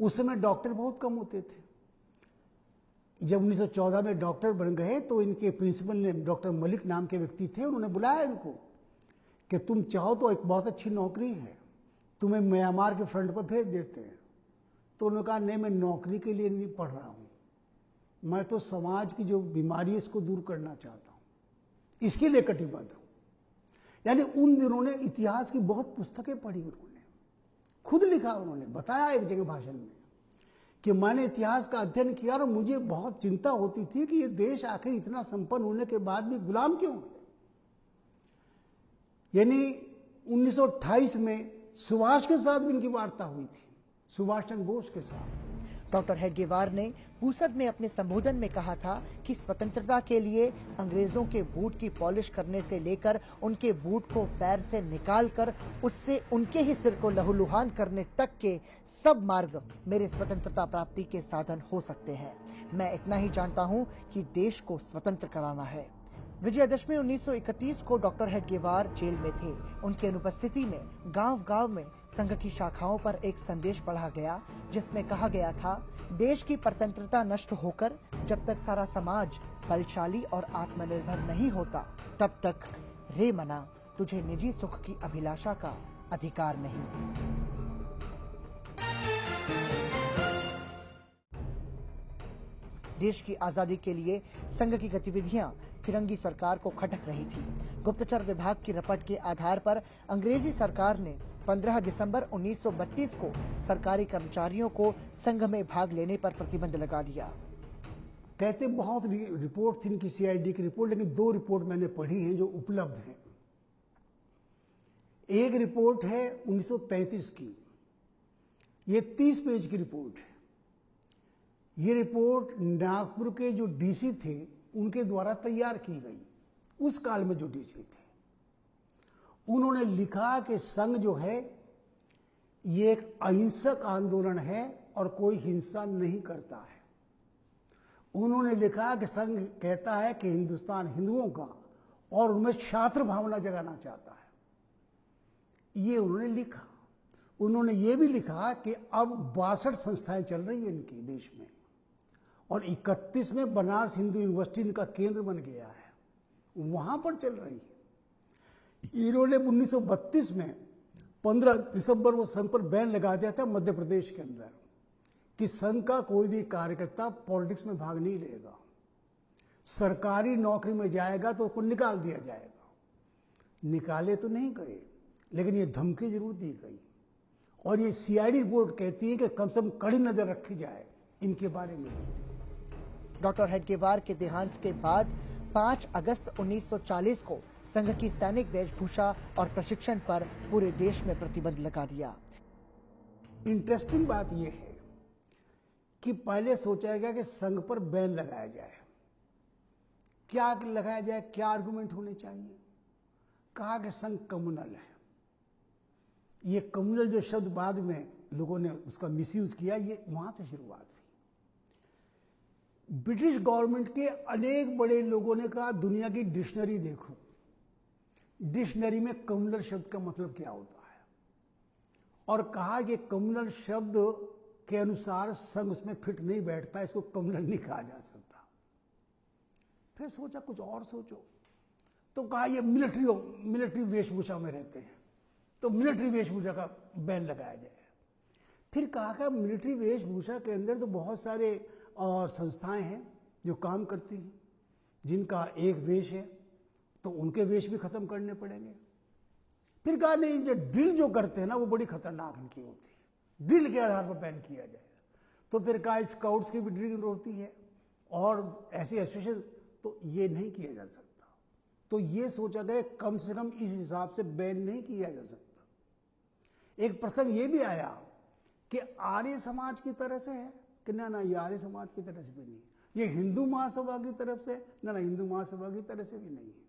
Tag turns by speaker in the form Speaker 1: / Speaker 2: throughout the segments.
Speaker 1: उस समय डॉक्टर बहुत कम होते थे। जब 1914 में डॉक्टर बन गए तो इनके प्रिंसिपल ने, डॉक्टर मलिक नाम के व्यक्ति थे, उन्होंने बुलाया इनको कि तुम चाहो तो एक बहुत अच्छी नौकरी है, तुम्हें म्यांमार के फ्रंट पर भेज देते हैं। तो उन्होंने कहा नहीं, मैं नौकरी के लिए नहीं पढ़ रहा हूं, मैं तो समाज की जो बीमारी है इसको दूर करना चाहता हूं, इसके लिए कटिबद्ध हूं। यानी उन दिनों ने इतिहास की बहुत पुस्तकें पढ़ी, उन्होंने खुद लिखा, उन्होंने बताया एक जगह भाषण में कि मैंने इतिहास का अध्ययन किया और मुझे बहुत चिंता होती थी कि ये देश आखिर इतना संपन्न होने के बाद भी गुलाम क्यों है। यानी 1928 में सुभाष के साथ भी इनकी वार्ता हुई थी, सुभाष चंद्र बोस के साथ।
Speaker 2: डॉक्टर हेडगेवार ने पूसद में अपने संबोधन में कहा था कि स्वतंत्रता के लिए अंग्रेजों के बूट की पॉलिश करने से लेकर उनके बूट को पैर से निकालकर उससे उनके ही सिर को लहूलुहान करने तक के सब मार्ग मेरे स्वतंत्रता प्राप्ति के साधन हो सकते हैं। मैं इतना ही जानता हूं कि देश को स्वतंत्र कराना है। विजयादशमी 1931 को डॉक्टर हेडगेवार जेल में थे। उनकी अनुपस्थिति में गांव-गांव में संघ की शाखाओं पर एक संदेश पढ़ा गया, जिसमें कहा गया था, देश की परतंत्रता नष्ट होकर जब तक सारा समाज बलशाली और आत्मनिर्भर नहीं होता, तब तक रे मना तुझे निजी सुख की अभिलाषा का अधिकार नहीं। देश की आजादी के लिए संघ की गतिविधियां फिरंगी सरकार को खटक रही थी। गुप्तचर विभाग की रपट के आधार पर अंग्रेजी सरकार ने 15 दिसंबर 1932 को सरकारी कर्मचारियों को संघ में भाग लेने पर प्रतिबंध लगा दिया।
Speaker 1: कहते बहुत रिपोर्ट थी इनकी, सीआईडी की रिपोर्ट, लेकिन 2 रिपोर्ट मैंने पढ़ी हैं जो उपलब्ध हैं। एक रिपोर्ट है 1933 की, ये 30 पेज की रिपोर्ट है। ये रिपोर्ट नागपुर के जो डीसी थे उनके द्वारा तैयार की गई। उस काल में जो डीसी थे उन्होंने लिखा कि संघ जो है ये एक अहिंसक आंदोलन है और कोई हिंसा नहीं करता है। उन्होंने लिखा कि संघ कहता है कि हिंदुस्तान हिंदुओं का और उनमें छात्र भावना जगाना चाहता है। ये उन्होंने लिखा। उन्होंने ये भी लिखा कि अब 62 संस्थाएं चल रही है इनकी देश में और 31 में बनारस हिंदू यूनिवर्सिटी इनका केंद्र बन गया है, वहां पर चल रही है। इन्होंने 1932 में 15 दिसंबर वो संघ पर बैन लगा दिया था मध्य प्रदेश के अंदर कि संघ का कोई भी कार्यकर्ता पॉलिटिक्स में भाग नहीं लेगा, सरकारी नौकरी में जाएगा तो उसको निकाल दिया जाएगा। निकाले तो नहीं गए, लेकिन ये धमकी जरूर दी गई और ये सीआईडी रिपोर्ट कहती है कि कम से कम कड़ी नजर रखी जाए इनके बारे में।
Speaker 2: डॉक्टर हेडगेवार के देहांत के बाद 5 अगस्त 1940 को संघ की सैनिक वेशभूषा और प्रशिक्षण पर पूरे देश में प्रतिबंध लगा दिया।
Speaker 1: इंटरेस्टिंग बात यह है कि पहले सोचा गया कि संघ पर बैन लगाया जाए। क्या लगाया जाए, क्या आर्गुमेंट होने चाहिए? कहा कि संघ कम्युनल है। ये कम्युनल जो शब्द बाद में लोगों ने उसका मिसयूज किया, ये वहां से शुरुआत हुई। ब्रिटिश गवर्नमेंट के अनेक बड़े लोगों ने कहा दुनिया की डिक्शनरी देखो, डिक्शनरी में कम्युनल शब्द का मतलब क्या होता है, और कहा कि कम्युनल शब्द के अनुसार संघ उसमें फिट नहीं बैठता, इसको कम्युनल नहीं कहा जा सकता। फिर सोचा कुछ और सोचो, तो कहा ये मिलिट्री वेशभूषा में रहते हैं तो मिलिट्री वेशभूषा का बैन लगाया जाए। फिर कहा मिलिट्री वेशभूषा के अंदर तो बहुत सारे और संस्थाएं हैं जो काम करती हैं, जिनका एक वेश है तो उनके वेश भी खत्म करने पड़ेंगे। फिर कहा नहीं, जो ड्रिल जो करते हैं ना वो बड़ी खतरनाक इनकी होती है, ड्रिल के आधार पर बैन किया जाएगा। तो फिर कहा स्काउट्स की भी ड्रिल होती है और ऐसी एसोसिएशन, तो ये नहीं किया जा सकता। तो ये सोचा गया कम से कम इस हिसाब से बैन नहीं किया जा सकता। एक प्रसंग ये भी आया कि आर्य समाज की तरह से है कि ना ये आर्य समाज की तरफ से भी नहीं, ये हिंदू महासभा की तरफ से ना हिंदू महासभा की तरफ से भी नहीं है।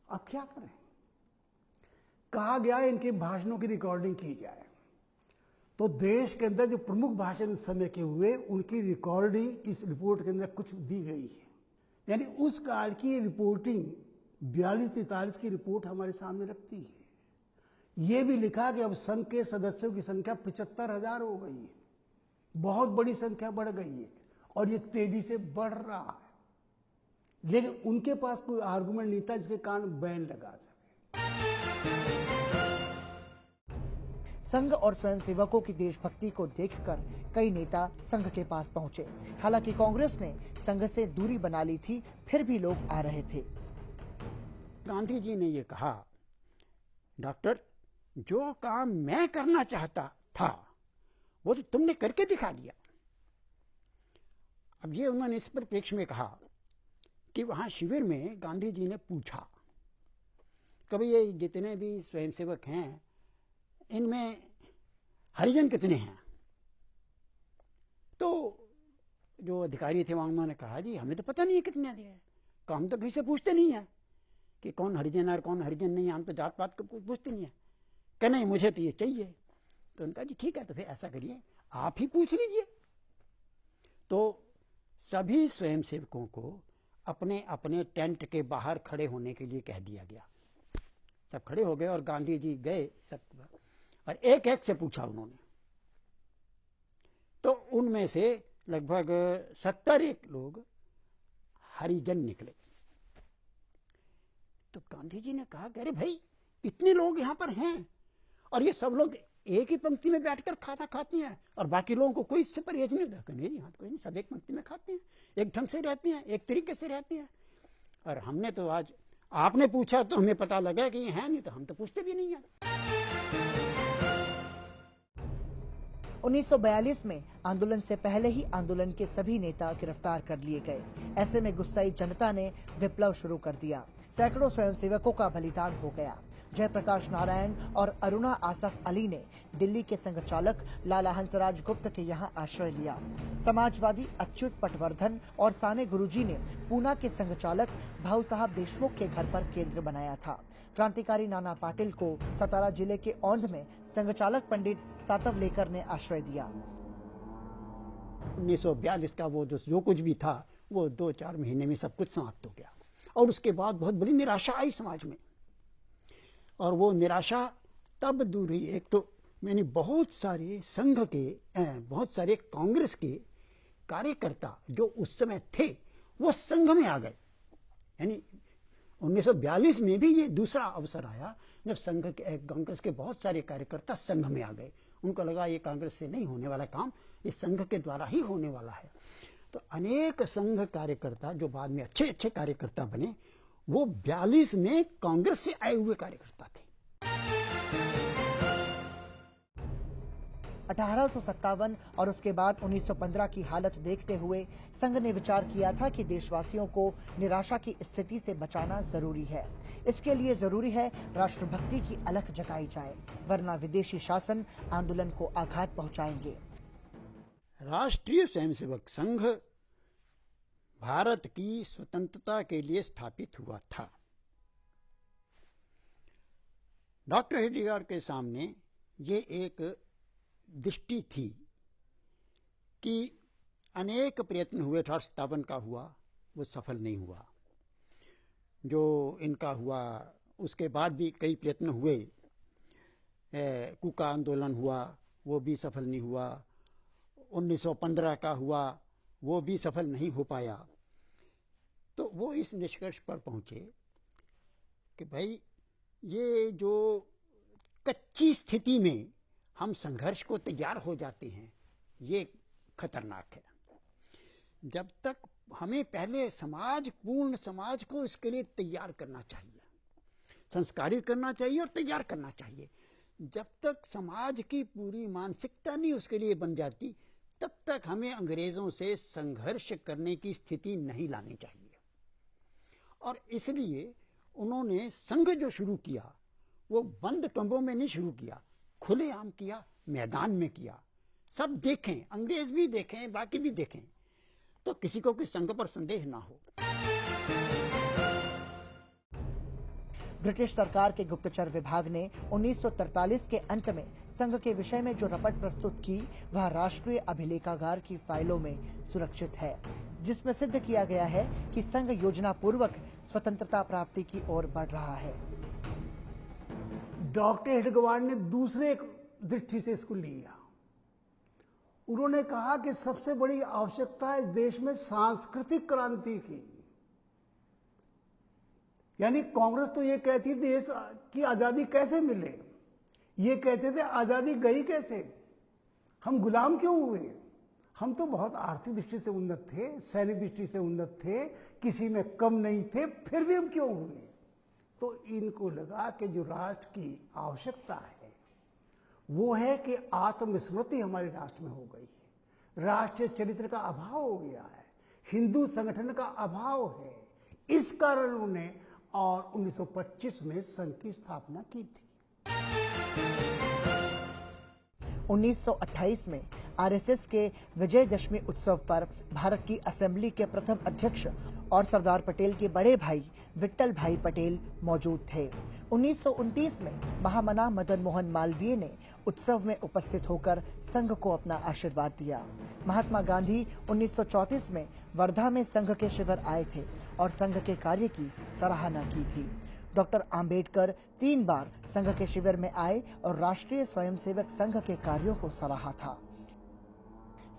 Speaker 1: अब क्या करें? कहा गया इनके भाषणों की रिकॉर्डिंग की जाए। तो देश के अंदर जो प्रमुख भाषण उस समय के हुए उनकी रिकॉर्डिंग इस रिपोर्ट के अंदर कुछ दी गई है। यानी उस काल की रिपोर्टिंग 42-43 की रिपोर्ट हमारे सामने रखती है। ये भी लिखा कि अब संघ के सदस्यों की संख्या 75,000 हो गई है। बहुत बड़ी संख्या बढ़ गई है और ये तेजी से बढ़ रहा है, लेकिन उनके पास कोई आर्गुमेंट नहीं था जिसके कारण बैन लगा सके।
Speaker 2: संघ और स्वयंसेवकों की देशभक्ति को देखकर कई नेता संघ के पास पहुंचे। हालांकि कांग्रेस ने संघ से दूरी बना ली थी, फिर भी लोग आ रहे थे।
Speaker 3: गांधी जी ने ये कहा, डॉक्टर, जो काम मैं करना चाहता था वो तो तुमने करके दिखा दिया। अब ये उन्होंने इस परिप्रेक्ष्य में कहा कि वहां शिविर में गांधी जी ने पूछा, कभी ये जितने भी स्वयंसेवक हैं इनमें हरिजन कितने हैं? तो जो अधिकारी थे वहां उन्होंने कहा, जी हमें तो पता नहीं है कितने हैं, हम तो किसी से पूछते नहीं है कि कौन हरिजन है और कौन हरिजन नहीं है, हम तो जात पात को पूछते नहीं है। कह नहीं, मुझे तो ये चाहिए। तो उनका जी ठीक है, तो फिर ऐसा करिए आप ही पूछ लीजिए। तो सभी स्वयंसेवकों को अपने अपने टेंट के बाहर खड़े होने के लिए कह दिया गया। सब खड़े हो गए और गांधी जी गए सब और एक एक से पूछा उन्होंने। तो उनमें से लगभग 70 लोग हरिजन निकले। तो गांधी जी ने कहा, अरे भाई इतने लोग यहां पर हैं और ये सब लोग एक ही पंक्ति में बैठकर खाना खाते हैं और बाकी लोगों को कोई इससे परहेज नहीं होता। नहीं, यहाँ कोई नहीं, सब एक पंक्ति में खाते हैं, एक ढंग से रहते हैं, एक तरीके से रहते हैं। और हमने तो आज आपने पूछा तो हमें पता लगा कि ये है, नहीं तो हम तो पूछते भी नहीं है।
Speaker 2: 1942 में आंदोलन से पहले ही आंदोलन के सभी नेता गिरफ्तार कर लिए गए। ऐसे में गुस्साई जनता ने विप्लव शुरू कर दिया। सैकड़ों स्वयंसेवकों का बलिदान हो गया। जयप्रकाश नारायण और अरुणा आसफ अली ने दिल्ली के संघ चालक लाला हंसराज गुप्त के यहाँ आश्रय लिया। समाजवादी अच्युत पटवर्धन और साने गुरुजी ने पूना के संघ चालक भाऊ साहब देशमुख के घर पर केंद्र बनाया था। क्रांतिकारी नाना पाटिल को सतारा जिले के औंध में संघ चालक पंडित सातवलेकर ने आश्रय दिया।
Speaker 3: 1942 का वो जो कुछ भी था वो 2-4 महीने में सब कुछ समाप्त हो गया और उसके बाद बहुत बड़ी निराशा आई समाज में। और वो निराशा तब दूर हुई, एक तो मैंने बहुत सारे संघ के बहुत सारे कांग्रेस के कार्यकर्ता जो उस समय थे वो संघ में आ गए। यानी 1942 में भी ये दूसरा अवसर आया जब संघ के कांग्रेस के बहुत सारे कार्यकर्ता संघ में आ गए। उनको लगा ये कांग्रेस से नहीं होने वाला काम, ये संघ के द्वारा ही होने वाला है। तो अनेक संघ कार्यकर्ता जो बाद में अच्छे अच्छे कार्यकर्ता बने वो 42 में कांग्रेस से आए हुए कार्यकर्ता थे।
Speaker 2: 1857 और उसके बाद 1915 की हालत देखते हुए संघ ने विचार किया था कि देशवासियों को निराशा की स्थिति से बचाना जरूरी है। इसके लिए जरूरी है राष्ट्रभक्ति की अलख जगाई जाए, वरना विदेशी शासन आंदोलन को आघात पहुंचाएंगे।
Speaker 3: राष्ट्रीय स्वयंसेवक संघ भारत की स्वतंत्रता के लिए स्थापित हुआ था। डॉक्टर हेडगेवार के सामने ये एक दृष्टि थी कि अनेक प्रयत्न हुए, 1857 का हुआ वो सफल नहीं हुआ, जो इनका हुआ उसके बाद भी कई प्रयत्न हुए, कुका आंदोलन हुआ वो भी सफल नहीं हुआ, 1915 का हुआ वो भी सफल नहीं हो पाया। तो वो इस निष्कर्ष पर पहुंचे कि भाई ये जो कच्ची स्थिति में हम संघर्ष को तैयार हो जाते हैं ये खतरनाक है। जब तक हमें पहले पूर्ण समाज को इसके लिए तैयार करना चाहिए, संस्कारित करना चाहिए और तैयार करना चाहिए। जब तक समाज की पूरी मानसिकता नहीं उसके लिए बन जाती तब तक हमें अंग्रेजों से संघर्ष करने की स्थिति नहीं लानी चाहिए। और इसलिए उन्होंने संघ जो शुरू किया वो बंद कमरों में नहीं शुरू किया, खुलेआम किया, मैदान में किया। सब देखें, अंग्रेज भी देखें, बाकी भी देखें, तो किसी को किस संघ पर संदेह ना हो।
Speaker 2: ब्रिटिश सरकार के गुप्तचर विभाग ने 1943 के अंत में संघ के विषय में जो रपट प्रस्तुत की वह राष्ट्रीय अभिलेखागार की फाइलों में सुरक्षित है, जिसमें सिद्ध किया गया है कि संघ योजना पूर्वक स्वतंत्रता प्राप्ति की ओर बढ़ रहा है।
Speaker 1: डॉक्टर हेडगेवार ने दूसरे दृष्टि से इसको लिया। उन्होंने कहा कि सबसे बड़ी आवश्यकता है इस देश में सांस्कृतिक क्रांति की। यानी कांग्रेस तो ये कहती थी देश की आजादी कैसे मिले, ये कहते थे आजादी गई कैसे, हम गुलाम क्यों हुए। हम तो बहुत आर्थिक दृष्टि से उन्नत थे, सैनिक दृष्टि से उन्नत थे, किसी में कम नहीं थे, फिर भी हम क्यों हुए। तो इनको लगा कि जो राष्ट्र की आवश्यकता है वो है कि आत्मस्मृति हमारे राष्ट्र में हो गई है, राष्ट्रीय चरित्र का अभाव हो गया है, हिंदू संगठन का अभाव है। इस कारण उन्होंने और 1925 में संघ की स्थापना की थी।
Speaker 2: 1928 में आरएसएस के विजयदशमी उत्सव पर भारत की असेंबली के प्रथम अध्यक्ष और सरदार पटेल के बड़े भाई विट्ठल भाई पटेल मौजूद थे। 1929 में महामना मदन मोहन मालवीय ने उत्सव में उपस्थित होकर संघ को अपना आशीर्वाद दिया। महात्मा गांधी 1934 में वर्धा में संघ के शिविर आए थे और संघ के कार्य की सराहना की थी। डॉक्टर आम्बेडकर 3 बार संघ के शिविर में आए और राष्ट्रीय स्वयंसेवक संघ के कार्यों को सराहा था।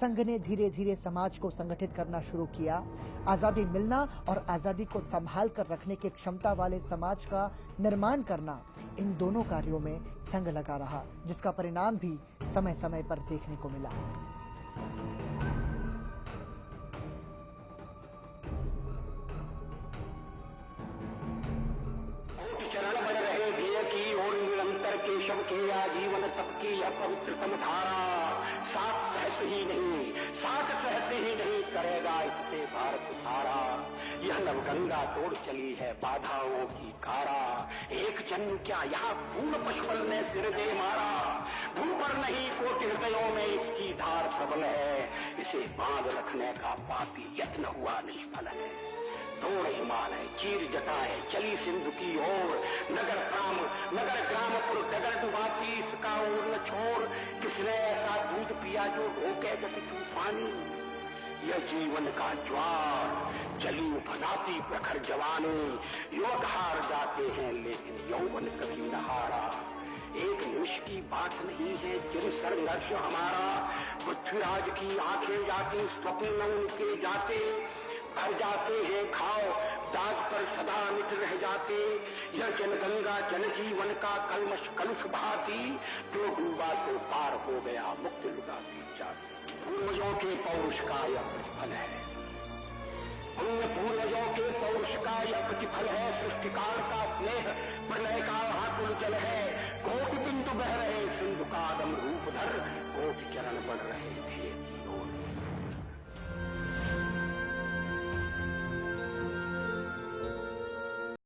Speaker 2: संघ ने धीरे धीरे समाज को संगठित करना शुरू किया। आजादी मिलना और आजादी को संभाल कर रखने की क्षमता वाले समाज का निर्माण करना, इन दोनों कार्यों में संघ लगा रहा, जिसका परिणाम भी समय समय पर देखने को मिला।
Speaker 4: केशव के आजीवन तप की यह पवित्रतम धारा, सात सहस ही नहीं करेगा इससे भारत सारा। यह नवगंगा तोड़ चली है बाधाओं की कारा, एक जन्म क्या यहाँ पूर्ण पशुबल ने सिर दे मारा। भू पर नहीं कोटि हृदयों में इसकी धार प्रबल है, इसे बांध रखने का पापी यत्न हुआ निष्फल है। तोड़ हिमालय चीर जटाए चली सिंधु की ओर, नगर ग्रामपुर डगर डुबाती इसका ओर न छोड़। किसने ऐसा दूध पिया जो रोके गति तूफानी, यह जीवन का ज्वार जली फनाती प्रखर जवानी। युवक हार जाते हैं लेकिन यौवन कभी न हारा। एक निमिष की बात नहीं है जिन संघर्ष हमारा, पृथ्वीराज की आंखें जाती स्वप्न न उनके जाते। भर जाते हैं खाओ दाग पर सदा मिट रह जाते। यह जनगंगा जनजीवन का कलमश कलुष भाती, जो डूबा तो पार हो गया मुक्त लुटाती जाती। पूर्वजों के पौरुष का यह प्रतिफल है, पूर्वजों के पौरुष का यह प्रतिफल है। सृष्टिकाल का स्नेह प्रलय का आकुल जल है। कोटि बिंदु बह रहे सिंधु का आदम रूप धर, कोटि चरण बढ़ रहे थे